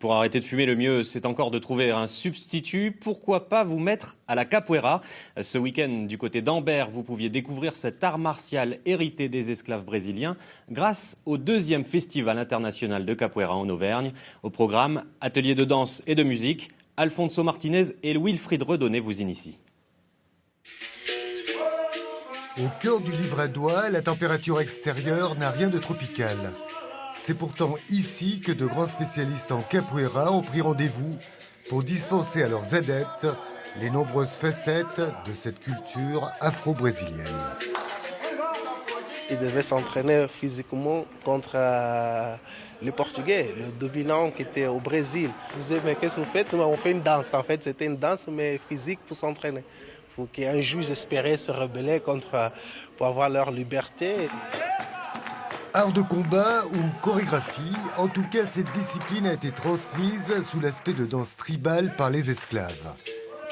Pour arrêter de fumer, le mieux, c'est encore de trouver un substitut. Pourquoi pas vous mettre à la capoeira? Ce week-end, du côté d'Ambert, vous pouviez découvrir cet art martial hérité des esclaves brésiliens grâce au 2e Festival international de capoeira en Auvergne. Au programme, ateliers de danse et de musique. Alfonso Martinez et Wilfried Redonnet vous initient. Au cœur du Livradois, la température extérieure n'a rien de tropical. C'est pourtant ici que de grands spécialistes en capoeira ont pris rendez-vous pour dispenser à leurs adeptes les nombreuses facettes de cette culture afro-brésilienne. Ils devaient s'entraîner physiquement contre les Portugais, le dominant qui était au Brésil. Ils disaient, mais qu'est-ce que vous faites? On fait une danse. En fait, c'était une danse, mais physique pour s'entraîner. Il faut qu'un juge espérait se rebeller pour avoir leur liberté. Art de combat ou chorégraphie, en tout cas, cette discipline a été transmise sous l'aspect de danse tribale par les esclaves.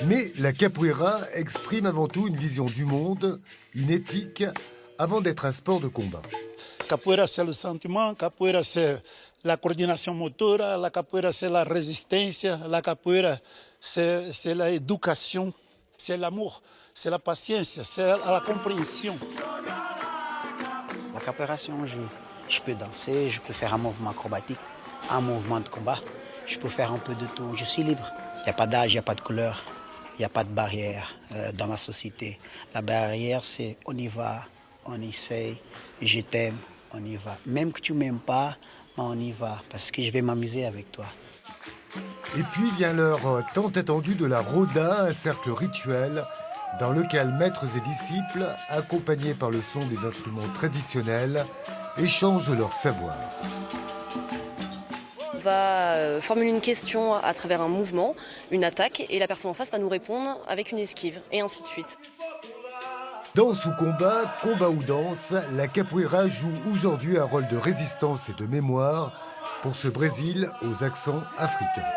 Mais la capoeira exprime avant tout une vision du monde, une éthique, avant d'être un sport de combat. Capoeira, c'est le sentiment, capoeira, c'est la coordination motora, la capoeira, c'est la résistance, la capoeira, c'est l'éducation, c'est l'amour, c'est la patience, c'est la compréhension. La capoeira, c'est un jeu. Je peux danser, je peux faire un mouvement acrobatique, un mouvement de combat. Je peux faire un peu de tout. Je suis libre. Il n'y a pas d'âge, il n'y a pas de couleur, il n'y a pas de barrière dans la société. La barrière, c'est on y va, on essaye, je t'aime, on y va. Même que tu ne m'aimes pas, on y va, parce que je vais m'amuser avec toi. Et puis vient l'heure tant attendue de la roda, un cercle rituel dans lequel maîtres et disciples, accompagnés par le son des instruments traditionnels, échangent leur savoir. On va formuler une question à travers un mouvement, une attaque, et la personne en face va nous répondre avec une esquive, et ainsi de suite. Danse ou combat, combat ou danse, la capoeira joue aujourd'hui un rôle de résistance et de mémoire pour ce Brésil aux accents africains.